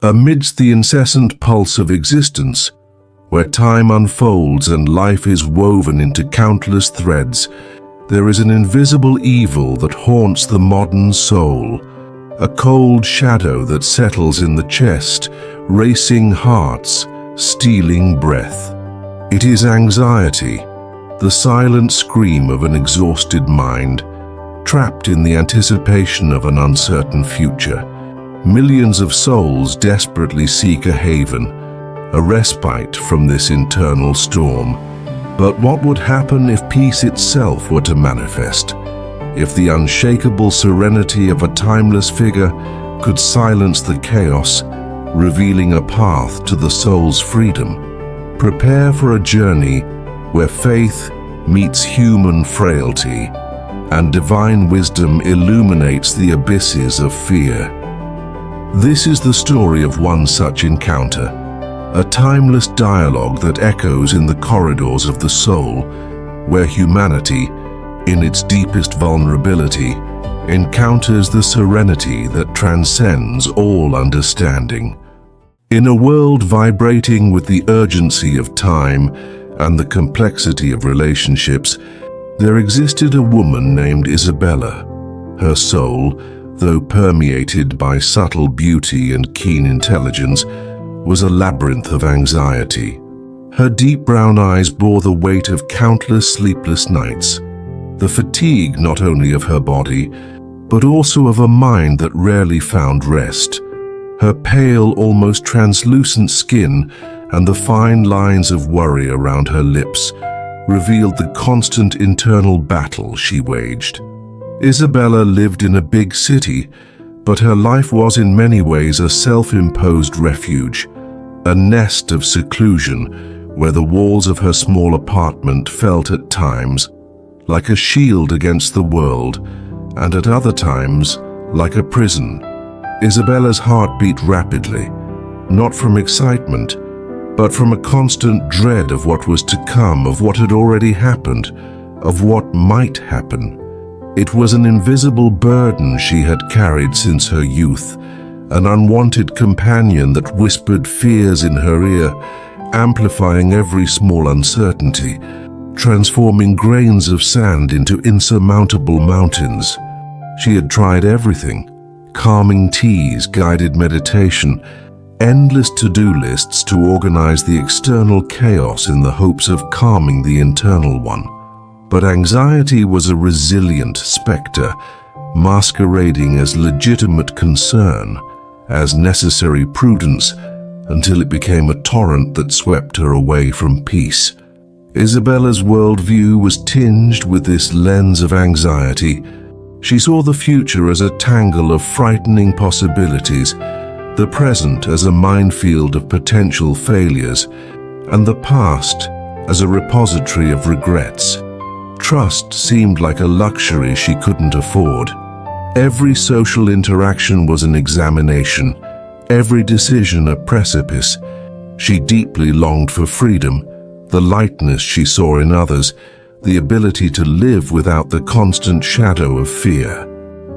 Amidst the incessant pulse of existence, where time unfolds and life is woven into countless threads, there is an invisible evil that haunts the modern soul, a cold shadow that settles in the chest, racing hearts, stealing breath. It is anxiety, the silent scream of an exhausted mind, trapped in the anticipation of an uncertain future. Millions of souls desperately seek a haven, a respite from this internal storm. But what would happen if peace itself were to manifest? If the unshakable serenity of a timeless figure could silence the chaos, revealing a path to the soul's freedom? Prepare for a journey where faith meets human frailty and divine wisdom illuminates the abysses of fear. This is the story of one such encounter, a timeless dialogue that echoes in the corridors of the soul, where humanity, in its deepest vulnerability, encounters the serenity that transcends all understanding. In a world vibrating with the urgency of time and the complexity of relationships, there existed a woman named Isabella. Her soul, though permeated by subtle beauty and keen intelligence, was a labyrinth of anxiety. Her deep brown eyes bore the weight of countless sleepless nights, the fatigue not only of her body, but also of a mind that rarely found rest. Her pale, almost translucent skin and the fine lines of worry around her lips revealed the constant internal battle she waged. Isabella lived in a big city, but her life was in many ways a self-imposed refuge, a nest of seclusion where the walls of her small apartment felt at times like a shield against the world, and at other times like a prison. Isabella's heart beat rapidly, not from excitement, but from a constant dread of what was to come, of what had already happened, of what might happen. It was an invisible burden she had carried since her youth, an unwanted companion that whispered fears in her ear, amplifying every small uncertainty, transforming grains of sand into insurmountable mountains. She had tried everything: calming teas, guided meditation, endless to-do lists to organize the external chaos in the hopes of calming the internal one. But anxiety was a resilient specter, masquerading as legitimate concern, as necessary prudence, until it became a torrent that swept her away from peace. Isabella's worldview was tinged with this lens of anxiety. She saw the future as a tangle of frightening possibilities, the present as a minefield of potential failures, and the past as a repository of regrets. Trust seemed like a luxury she couldn't afford. Every social interaction was an examination, every decision a precipice. She deeply longed for freedom, the lightness she saw in others, the ability to live without the constant shadow of fear.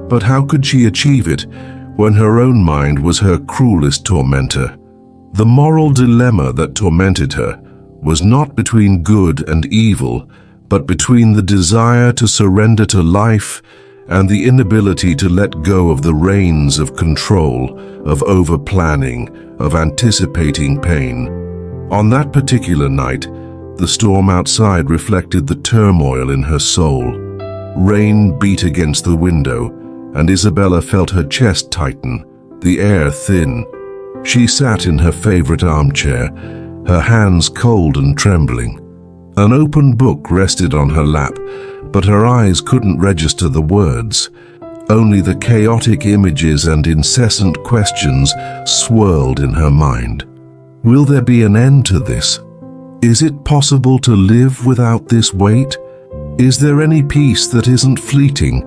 But how could she achieve it when her own mind was her cruelest tormentor? The moral dilemma that tormented her was not between good and evil, but between the desire to surrender to life and the inability to let go of the reins of control, of over-planning, of anticipating pain. On that particular night, the storm outside reflected the turmoil in her soul. Rain beat against the window, and Isabella felt her chest tighten, the air thin. She sat in her favorite armchair, her hands cold and trembling. An open book rested on her lap, but her eyes couldn't register the words. Only the chaotic images and incessant questions swirled in her mind. Will there be an end to this? Is it possible to live without this weight? Is there any peace that isn't fleeting,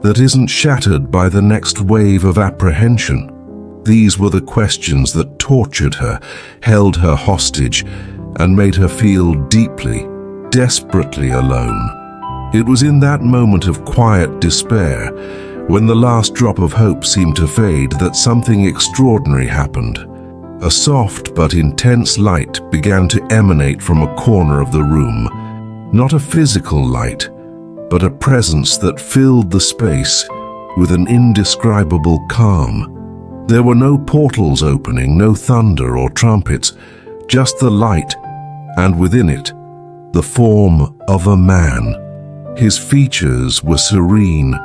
that isn't shattered by the next wave of apprehension? These were the questions that tortured her, held her hostage, and made her feel deeply, desperately alone. It was in that moment of quiet despair, when the last drop of hope seemed to fade, that something extraordinary happened. A soft but intense light began to emanate from a corner of the room. Not a physical light, but a presence that filled the space with an indescribable calm. There were no portals opening, no thunder or trumpets, just the light, and within it, the form of a man. His features were serene.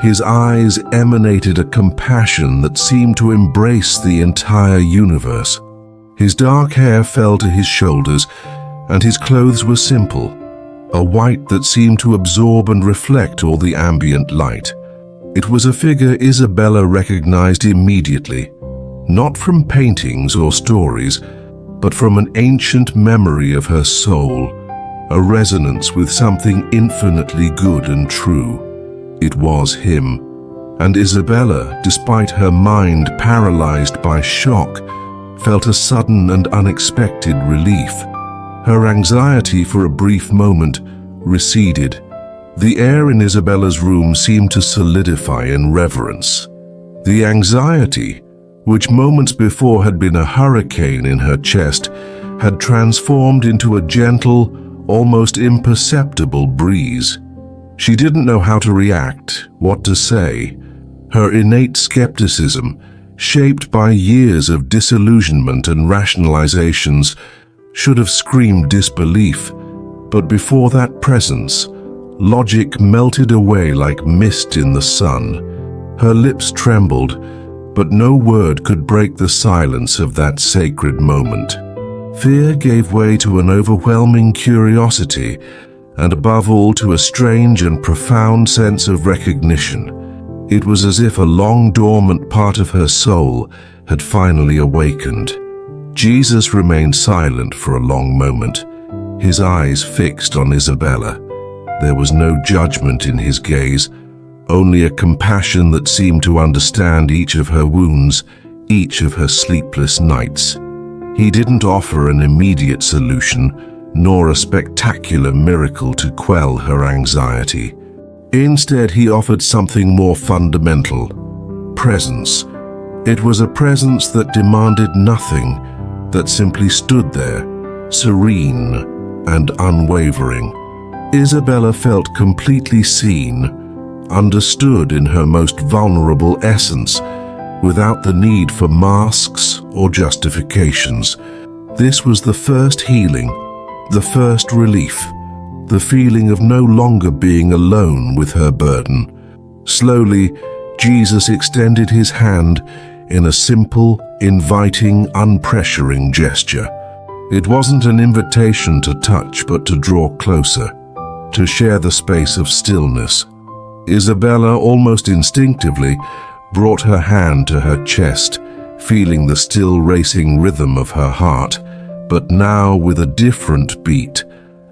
His eyes emanated a compassion that seemed to embrace the entire universe. His dark hair fell to his shoulders, and his clothes were simple, a white that seemed to absorb and reflect all the ambient light. It was a figure Isabella recognized immediately, not from paintings or stories, but from an ancient memory of her soul, a resonance with something infinitely good and true. It was him, and Isabella, despite her mind paralyzed by shock, felt a sudden and unexpected relief. Her anxiety for a brief moment receded. The air in Isabella's room seemed to solidify in reverence. The anxiety, which moments before had been a hurricane in her chest, had transformed into a gentle, almost imperceptible breeze. She didn't know how to react, what to say. Her innate skepticism, shaped by years of disillusionment and rationalizations, should have screamed disbelief. But before that presence, logic melted away like mist in the sun. Her lips trembled, but no word could break the silence of that sacred moment. Fear gave way to an overwhelming curiosity, and above all to a strange and profound sense of recognition. It was as if a long-dormant part of her soul had finally awakened. Jesus remained silent for a long moment, his eyes fixed on Isabella. There was no judgment in his gaze, only a compassion that seemed to understand each of her wounds, each of her sleepless nights. He didn't offer an immediate solution, nor a spectacular miracle to quell her anxiety. Instead, he offered something more fundamental: presence. It was a presence that demanded nothing, that simply stood there, serene and unwavering. Isabella felt completely seen, understood in her most vulnerable essence, without the need for masks or justifications. This was the first healing, the first relief, the feeling of no longer being alone with her burden. Slowly, Jesus extended his hand in a simple, inviting, unpressuring gesture. It wasn't an invitation to touch, but to draw closer, to share the space of stillness. Isabella, almost instinctively, brought her hand to her chest, feeling the still racing rhythm of her heart, but now with a different beat,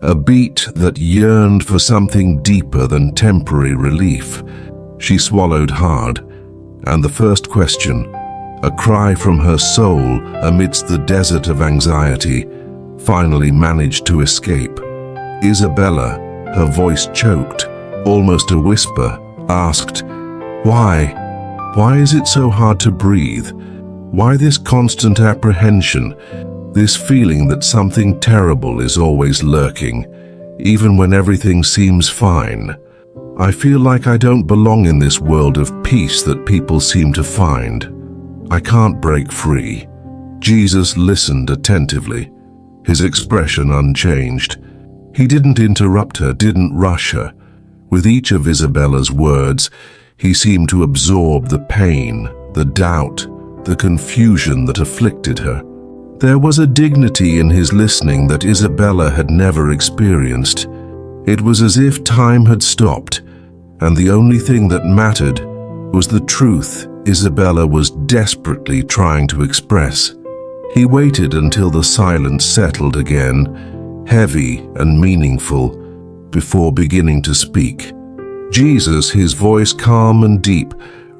a beat that yearned for something deeper than temporary relief. She swallowed hard, and the first question, a cry from her soul amidst the desert of anxiety, finally managed to escape. Isabella, her voice choked, almost a whisper, asked, "Why? Why is it so hard to breathe? Why this constant apprehension, this feeling that something terrible is always lurking, even when everything seems fine? I feel like I don't belong in this world of peace that people seem to find. I can't break free." Jesus listened attentively, his expression unchanged. He didn't interrupt her, didn't rush her. With each of Isabella's words, he seemed to absorb the pain, the doubt, the confusion that afflicted her. There was a dignity in his listening that Isabella had never experienced. It was as if time had stopped, and the only thing that mattered was the truth Isabella was desperately trying to express. He waited until the silence settled again, heavy and meaningful, before beginning to speak. Jesus, his voice calm and deep,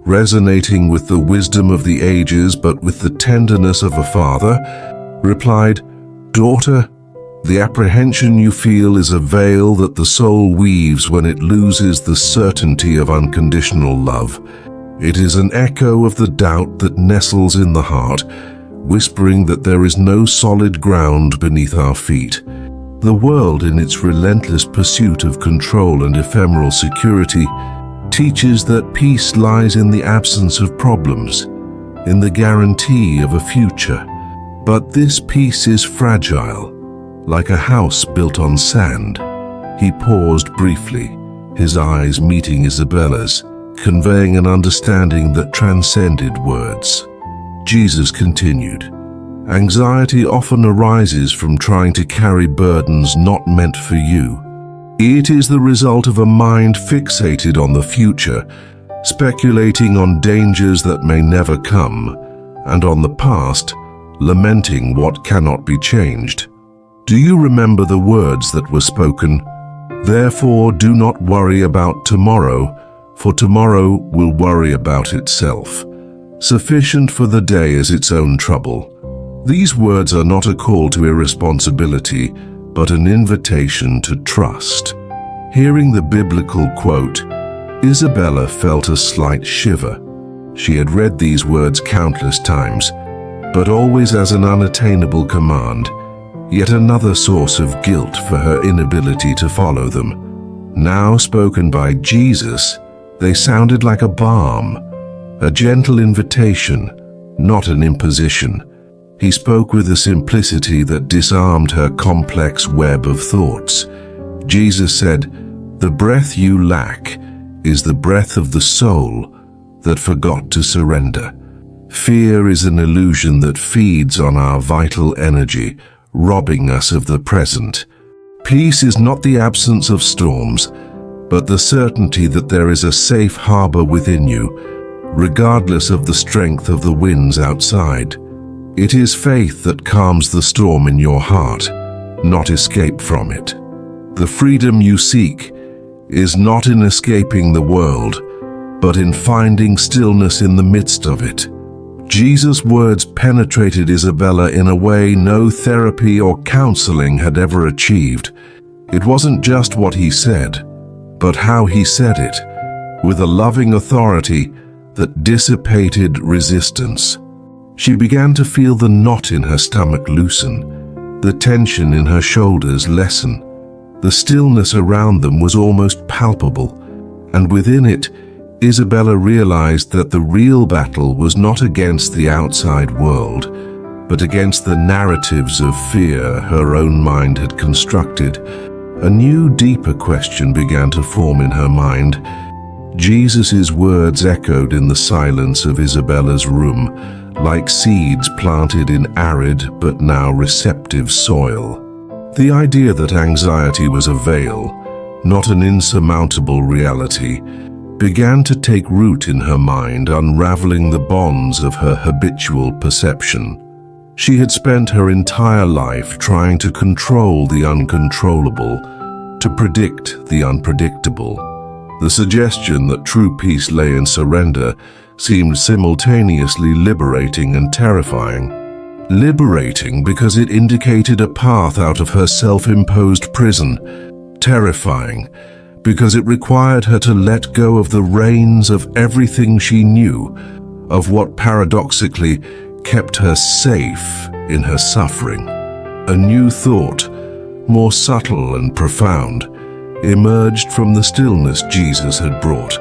resonating with the wisdom of the ages but with the tenderness of a father, replied, "Daughter, the apprehension you feel is a veil that the soul weaves when it loses the certainty of unconditional love. It is an echo of the doubt that nestles in the heart, whispering that there is no solid ground beneath our feet. The world, in its relentless pursuit of control and ephemeral security, teaches that peace lies in the absence of problems, in the guarantee of a future. But this peace is fragile, like a house built on sand. He paused briefly, his eyes meeting Isabella's, conveying an understanding that transcended words. Jesus continued, "Anxiety often arises from trying to carry burdens not meant for you. It is the result of a mind fixated on the future, speculating on dangers that may never come, and on the past, lamenting what cannot be changed. Do you remember the words that were spoken? Therefore, do not worry about tomorrow, for tomorrow will worry about itself. Sufficient for the day is its own trouble." These words are not a call to irresponsibility, but an invitation to trust. Hearing the biblical quote, Isabella felt a slight shiver. She had read these words countless times, but always as an unattainable command, yet another source of guilt for her inability to follow them. Now spoken by Jesus, they sounded like a balm, a gentle invitation, not an imposition. He spoke with a simplicity that disarmed her complex web of thoughts. Jesus said, "The breath you lack is the breath of the soul that forgot to surrender." Fear is an illusion that feeds on our vital energy, robbing us of the present. Peace is not the absence of storms, but the certainty that there is a safe harbor within you, regardless of the strength of the winds outside. It is faith that calms the storm in your heart, not escape from it. The freedom you seek is not in escaping the world, but in finding stillness in the midst of it. Jesus' words penetrated Isabella in a way no therapy or counseling had ever achieved. It wasn't just what he said, but how he said it, with a loving authority that dissipated resistance. She began to feel the knot in her stomach loosen, the tension in her shoulders lessen. The stillness around them was almost palpable, and within it, Isabella realized that the real battle was not against the outside world, but against the narratives of fear her own mind had constructed. A new, deeper question began to form in her mind. Jesus' words echoed in the silence of Isabella's room, like seeds planted in arid but now receptive soil. The idea that anxiety was a veil, not an insurmountable reality, began to take root in her mind, unraveling the bonds of her habitual perception. She had spent her entire life trying to control the uncontrollable, to predict the unpredictable. The suggestion that true peace lay in surrender seemed simultaneously liberating and terrifying. Liberating because it indicated a path out of her self-imposed prison. Terrifying because it required her to let go of the reins of everything she knew, of what paradoxically kept her safe in her suffering. A new thought, more subtle and profound, emerged from the stillness Jesus had brought.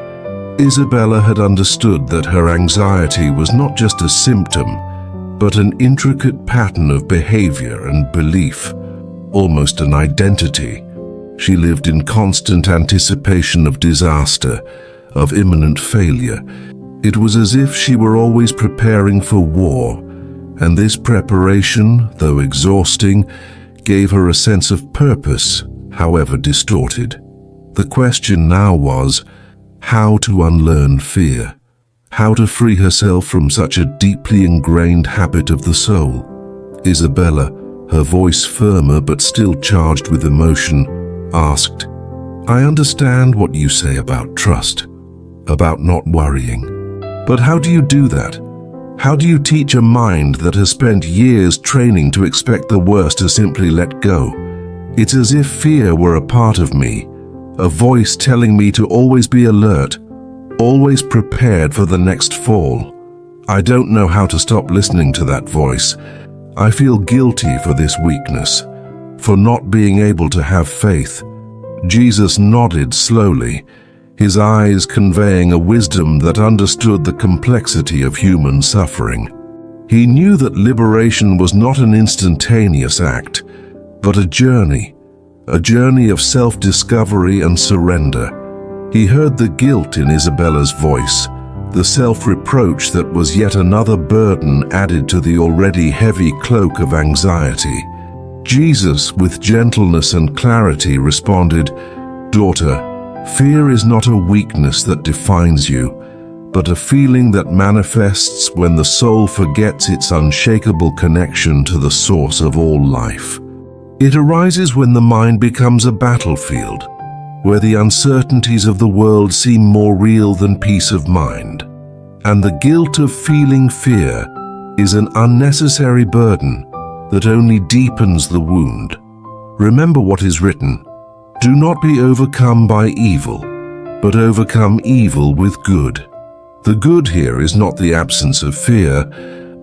Isabella had understood that her anxiety was not just a symptom, but an intricate pattern of behavior and belief, almost an identity. She lived in constant anticipation of disaster, of imminent failure. It was as if she were always preparing for war, and this preparation, though exhausting, gave her a sense of purpose, however distorted. The question now was, how to unlearn fear, how to free herself from such a deeply ingrained habit of the soul. Isabella, her voice firmer but still charged with emotion, asked, "I understand what you say about trust, about not worrying. But how do you do that? How do you teach a mind that has spent years training to expect the worst to simply let go? It's as if fear were a part of me, a voice telling me to always be alert, always prepared for the next fall." I don't know how to stop listening to that voice. I feel guilty for this weakness, for not being able to have faith." Jesus nodded slowly, his eyes conveying a wisdom that understood the complexity of human suffering. He knew that liberation was not an instantaneous act, but a journey of self-discovery and surrender. He heard the guilt in Isabella's voice, the self-reproach that was yet another burden added to the already heavy cloak of anxiety. Jesus, with gentleness and clarity, responded, "Daughter, fear is not a weakness that defines you, but a feeling that manifests when the soul forgets its unshakable connection to the source of all life. It arises when the mind becomes a battlefield, where the uncertainties of the world seem more real than peace of mind. And the guilt of feeling fear is an unnecessary burden that only deepens the wound. Remember what is written, 'Do not be overcome by evil, but overcome evil with good.' The good here is not the absence of fear,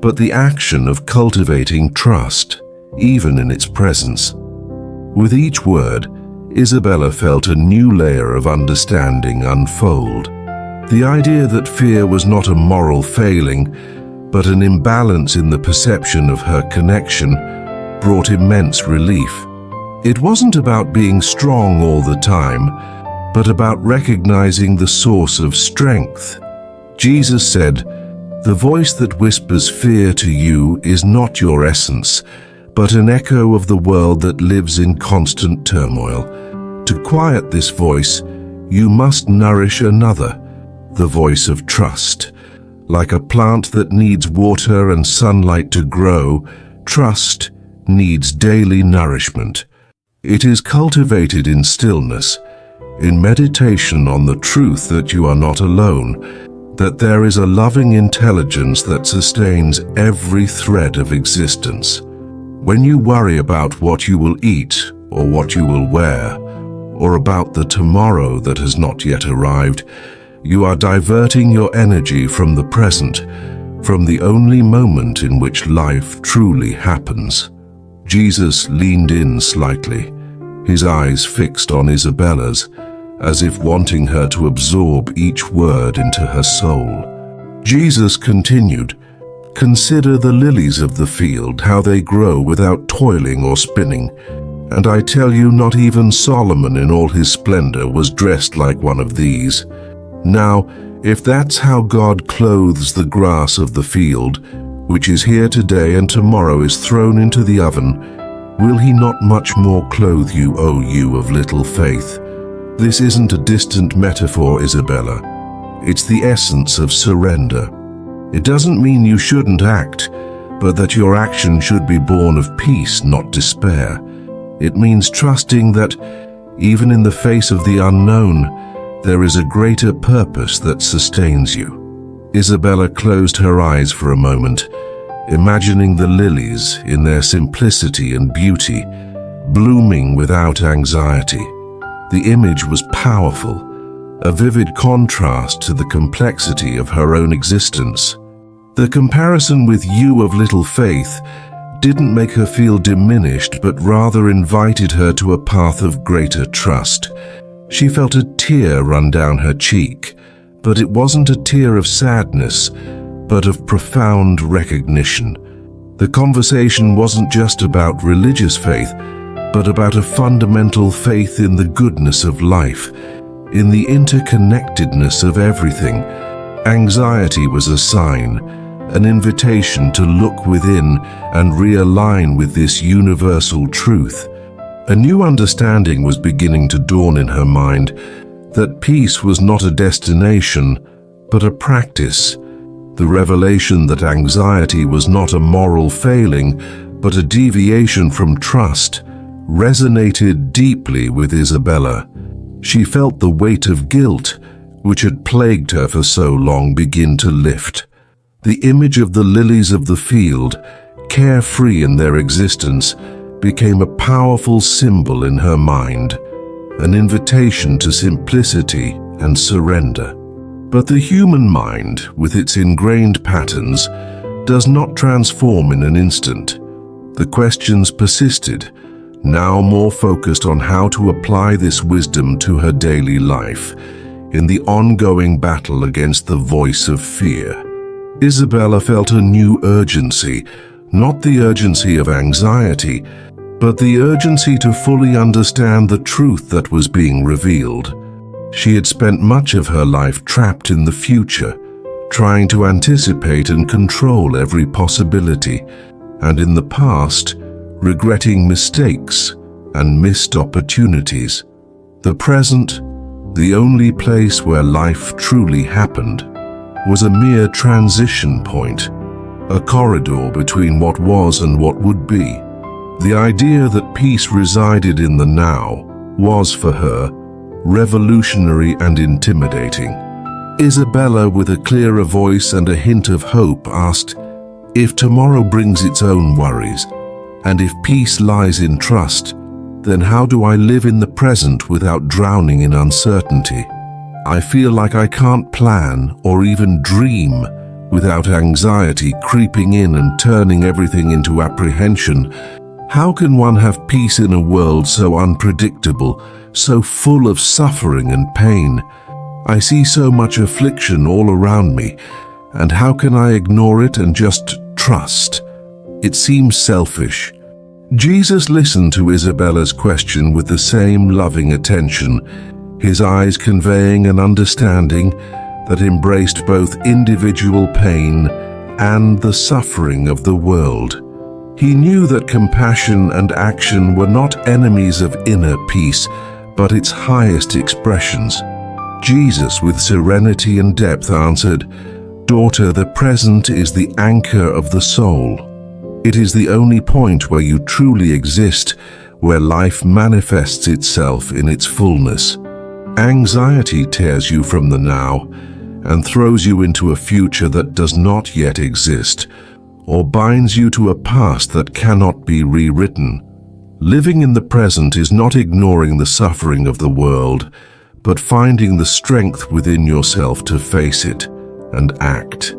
but the action of cultivating trust, even in its presence." With each word, Isabella felt a new layer of understanding unfold. The idea that fear was not a moral failing, but an imbalance in the perception of her connection, brought immense relief. It wasn't about being strong all the time, but about recognizing the source of strength. Jesus said, "The voice that whispers fear to you is not your essence, but an echo of the world that lives in constant turmoil. To quiet this voice, you must nourish another, the voice of trust. Like a plant that needs water and sunlight to grow, trust needs daily nourishment. It is cultivated in stillness, in meditation on the truth that you are not alone, that there is a loving intelligence that sustains every thread of existence. When you worry about what you will eat or what you will wear, or about the tomorrow that has not yet arrived, you are diverting your energy from the present, from the only moment in which life truly happens." Jesus leaned in slightly, his eyes fixed on Isabella's, as if wanting her to absorb each word into her soul. Jesus continued, "Consider the lilies of the field, how they grow without toiling or spinning. And I tell you, not even Solomon in all his splendor was dressed like one of these. Now, if that's how God clothes the grass of the field, which is here today and tomorrow is thrown into the oven, will he not much more clothe you, O you of little faith?" This isn't a distant metaphor, Isabella. It's the essence of surrender. It doesn't mean you shouldn't act, but that your action should be born of peace, not despair. It means trusting that, even in the face of the unknown, there is a greater purpose that sustains you. Isabella closed her eyes for a moment, imagining the lilies in their simplicity and beauty, blooming without anxiety. The image was powerful, a vivid contrast to the complexity of her own existence. The comparison with you of little faith didn't make her feel diminished, but rather invited her to a path of greater trust. She felt a tear run down her cheek, but it wasn't a tear of sadness, but of profound recognition. The conversation wasn't just about religious faith, but about a fundamental faith in the goodness of life, in the interconnectedness of everything. Anxiety was a sign, an invitation to look within and realign with this universal truth. A new understanding was beginning to dawn in her mind, that peace was not a destination, but a practice. The revelation that anxiety was not a moral failing, but a deviation from trust, resonated deeply with Isabella. She felt the weight of guilt, which had plagued her for so long, begin to lift. The image of the lilies of the field, carefree in their existence, became a powerful symbol in her mind, an invitation to simplicity and surrender. But the human mind, with its ingrained patterns, does not transform in an instant. The questions persisted, now more focused on how to apply this wisdom to her daily life, in the ongoing battle against the voice of fear. Isabella felt a new urgency, not the urgency of anxiety, but the urgency to fully understand the truth that was being revealed. She had spent much of her life trapped in the future, trying to anticipate and control every possibility, and in the past, regretting mistakes and missed opportunities. The present, the only place where life truly happened, was a mere transition point, a corridor between what was and what would be. The idea that peace resided in the now was, for her, revolutionary and intimidating. Isabella, with a clearer voice and a hint of hope, asked, "If tomorrow brings its own worries, and if peace lies in trust, then how do I live in the present without drowning in uncertainty? I feel like I can't plan or even dream without anxiety creeping in and turning everything into apprehension. How can one have peace in a world so unpredictable, so full of suffering and pain? I see so much affliction all around me, and how can I ignore it and just trust? It seems selfish." Jesus listened to Isabella's question with the same loving attention, his eyes conveying an understanding that embraced both individual pain and the suffering of the world. He knew that compassion and action were not enemies of inner peace, but its highest expressions. Jesus, with serenity and depth, answered, "Daughter, the present is the anchor of the soul. It is the only point where you truly exist, where life manifests itself in its fullness. Anxiety tears you from the now and throws you into a future that does not yet exist, or binds you to a past that cannot be rewritten. Living in the present is not ignoring the suffering of the world, but finding the strength within yourself to face it and act.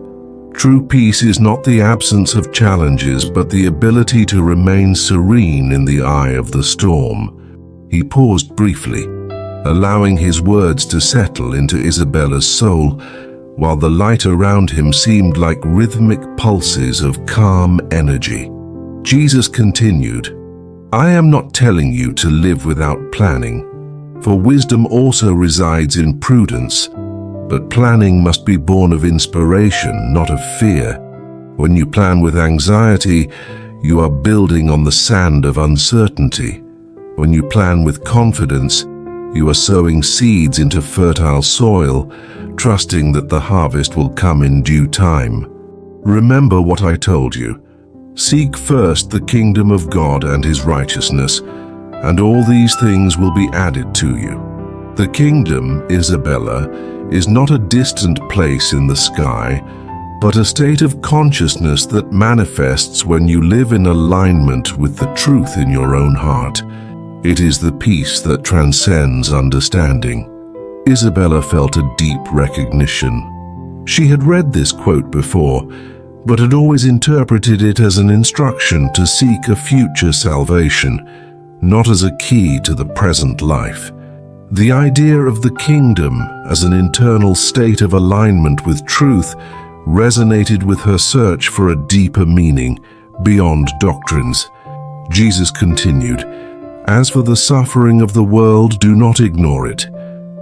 True peace is not the absence of challenges, but the ability to remain serene in the eye of the storm." He paused briefly, allowing his words to settle into Isabella's soul, while the light around him seemed like rhythmic pulses of calm energy. Jesus continued, "I am not telling you to live without planning, for wisdom also resides in prudence, but planning must be born of inspiration, not of fear. When you plan with anxiety, you are building on the sand of uncertainty. When you plan with confidence, you are sowing seeds into fertile soil, trusting that the harvest will come in due time. Remember what I told you. Seek first the kingdom of God and his righteousness, and all these things will be added to you." The kingdom, Isabella, is not a distant place in the sky, but a state of consciousness that manifests when you live in alignment with the truth in your own heart. It is the peace that transcends understanding. Isabella felt a deep recognition. She had read this quote before, but had always interpreted it as an instruction to seek a future salvation, not as a key to the present life. The idea of the kingdom as an internal state of alignment with truth resonated with her search for a deeper meaning beyond doctrines. Jesus continued, "As for the suffering of the world, do not ignore it.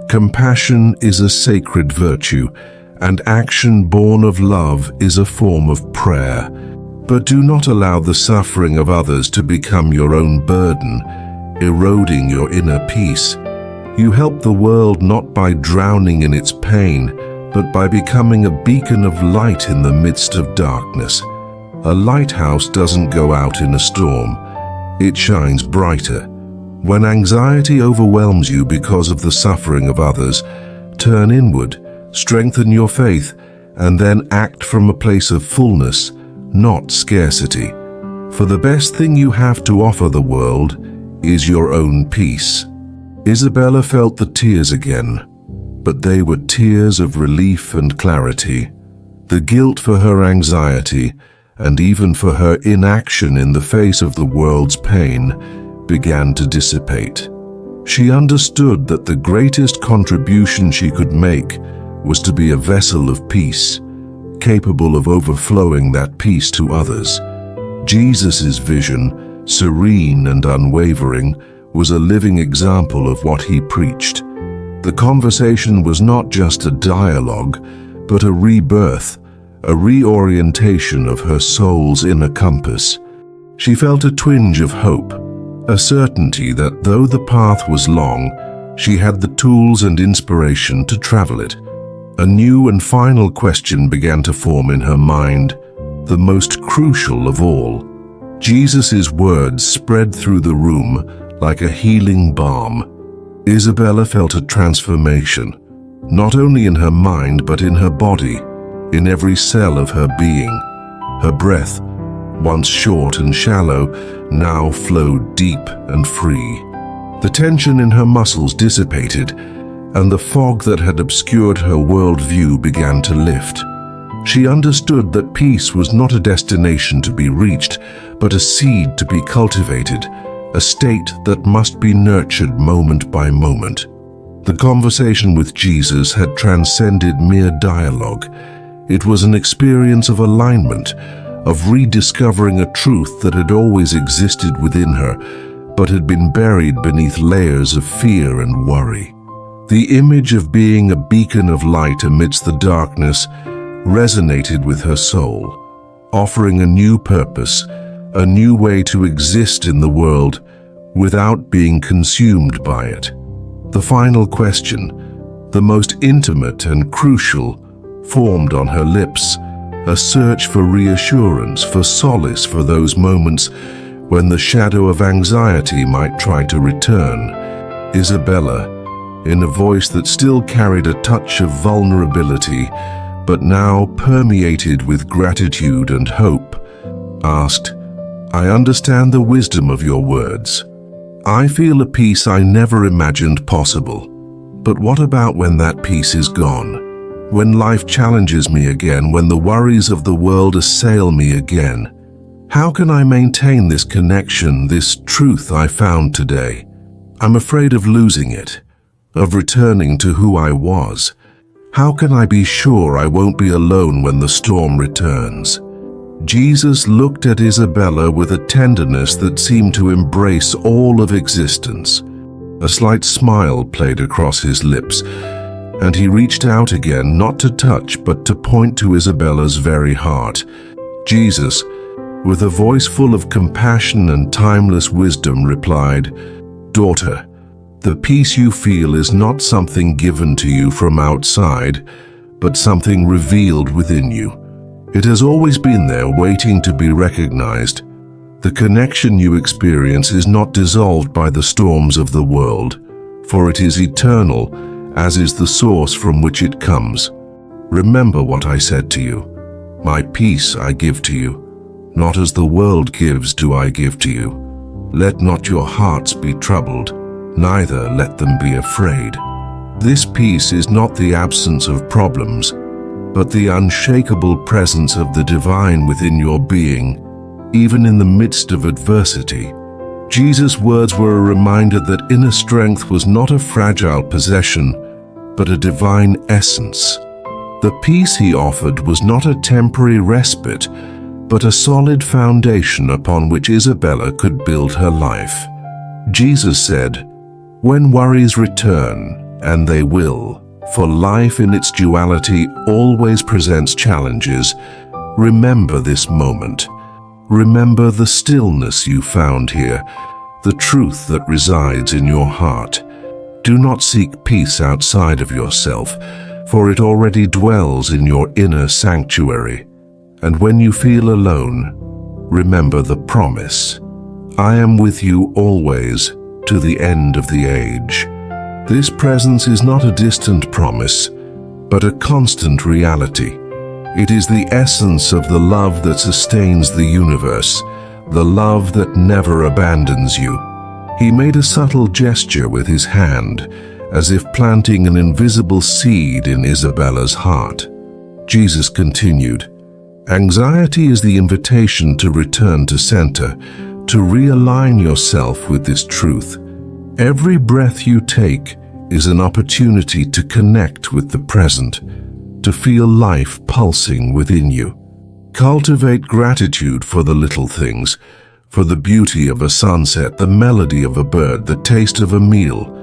Compassion is a sacred virtue, and action born of love is a form of prayer. But do not allow the suffering of others to become your own burden, eroding your inner peace. You help the world not by drowning in its pain, but by becoming a beacon of light in the midst of darkness. A lighthouse doesn't go out in a storm. It shines brighter. When anxiety overwhelms you because of the suffering of others, turn inward, strengthen your faith, and then act from a place of fullness, not scarcity. For the best thing you have to offer the world is your own peace." Isabella felt the tears again, but they were tears of relief and clarity. The guilt for her anxiety, and even for her inaction in the face of the world's pain, began to dissipate. She understood that the greatest contribution she could make was to be a vessel of peace, capable of overflowing that peace to others. Jesus' vision, serene and unwavering, was a living example of what he preached. The conversation was not just a dialogue, but a rebirth, a reorientation of her soul's inner compass. She felt a twinge of hope, a certainty that though the path was long, she had the tools and inspiration to travel it. A new and final question began to form in her mind, the most crucial of all. Jesus' words spread through the room like a healing balm. Isabella felt a transformation, not only in her mind but in her body, in every cell of her being. Her breath, once short and shallow, now flowed deep and free. The tension in her muscles dissipated, and the fog that had obscured her worldview began to lift. She understood that peace was not a destination to be reached, but a seed to be cultivated, a state that must be nurtured moment by moment. The conversation with Jesus had transcended mere dialogue. It was an experience of alignment, of rediscovering a truth that had always existed within her, but had been buried beneath layers of fear and worry. The image of being a beacon of light amidst the darkness resonated with her soul, offering a new purpose, a new way to exist in the world without being consumed by it. The final question, the most intimate and crucial, formed on her lips, a search for reassurance, for solace for those moments when the shadow of anxiety might try to return. Isabella, in a voice that still carried a touch of vulnerability, but now permeated with gratitude and hope, asked, "I understand the wisdom of your words. I feel a peace I never imagined possible. But what about when that peace is gone? When life challenges me again, when the worries of the world assail me again? How can I maintain this connection, this truth I found today? I'm afraid of losing it, of returning to who I was. How can I be sure I won't be alone when the storm returns?" Jesus looked at Isabella with a tenderness that seemed to embrace all of existence. A slight smile played across his lips, and he reached out again, not to touch, but to point to Isabella's very heart. Jesus, with a voice full of compassion and timeless wisdom, replied, "Daughter, the peace you feel is not something given to you from outside, but something revealed within you. It has always been there, waiting to be recognized. The connection you experience is not dissolved by the storms of the world, for it is eternal, as is the source from which it comes. Remember what I said to you. My peace I give to you. Not as the world gives do I give to you. Let not your hearts be troubled, neither let them be afraid." This peace is not the absence of problems, but the unshakable presence of the divine within your being, even in the midst of adversity. Jesus' words were a reminder that inner strength was not a fragile possession, but a divine essence. The peace he offered was not a temporary respite, but a solid foundation upon which Isabella could build her life. Jesus said, "When worries return, and they will, for life in its duality always presents challenges, remember this moment. Remember the stillness you found here, the truth that resides in your heart. Do not seek peace outside of yourself, for it already dwells in your inner sanctuary. And when you feel alone, remember the promise. I am with you always, to the end of the age." This presence is not a distant promise, but a constant reality. It is the essence of the love that sustains the universe, the love that never abandons you. He made a subtle gesture with his hand, as if planting an invisible seed in Isabella's heart. Jesus continued, "Anxiety is the invitation to return to center, to realign yourself with this truth. Every breath you take is an opportunity to connect with the present, to feel life pulsing within you. Cultivate gratitude for the little things, for the beauty of a sunset, the melody of a bird, the taste of a meal.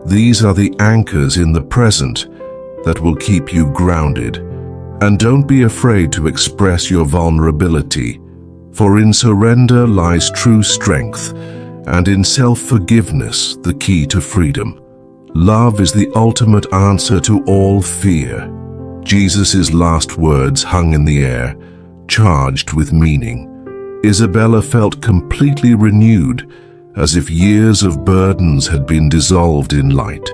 These are the anchors in the present that will keep you grounded. And don't be afraid to express your vulnerability, for in surrender lies true strength, and in self-forgiveness the key to freedom. Love is the ultimate answer to all fear." Jesus' last words hung in the air, charged with meaning. Isabella felt completely renewed, as if years of burdens had been dissolved in light.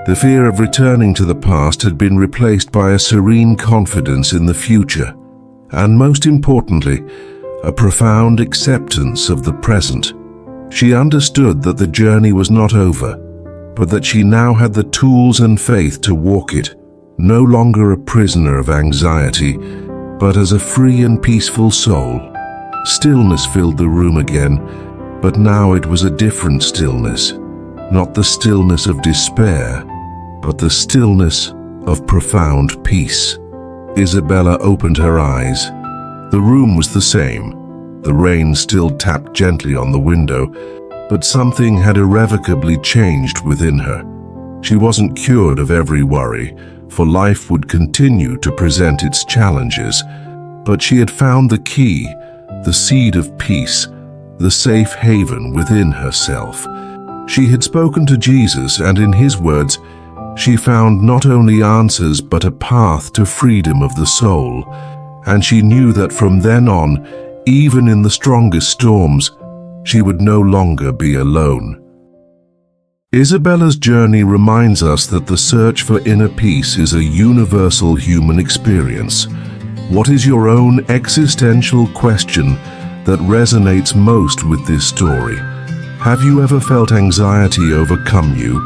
The fear of returning to the past had been replaced by a serene confidence in the future, and most importantly, a profound acceptance of the present. She understood that the journey was not over, but that she now had the tools and faith to walk it, no longer a prisoner of anxiety, but as a free and peaceful soul. Stillness filled the room again, but now it was a different stillness, not the stillness of despair, but the stillness of profound peace. Isabella opened her eyes. The room was the same. The rain still tapped gently on the window, but something had irrevocably changed within her. She wasn't cured of every worry, for life would continue to present its challenges, but she had found the key, the seed of peace, the safe haven within herself. She had spoken to Jesus, and in his words, she found not only answers but a path to freedom of the soul, and she knew that from then on, even in the strongest storms, she would no longer be alone. Isabella's journey reminds us that the search for inner peace is a universal human experience. What is your own existential question that resonates most with this story? Have you ever felt anxiety overcome you,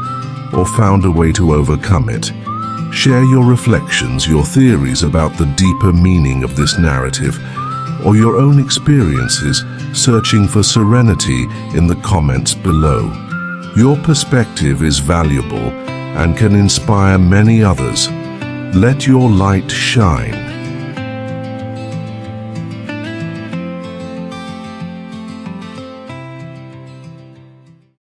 or found a way to overcome it? Share your reflections, your theories about the deeper meaning of this narrative, or your own experiences searching for serenity in the comments below. Your perspective is valuable and can inspire many others. Let your light shine.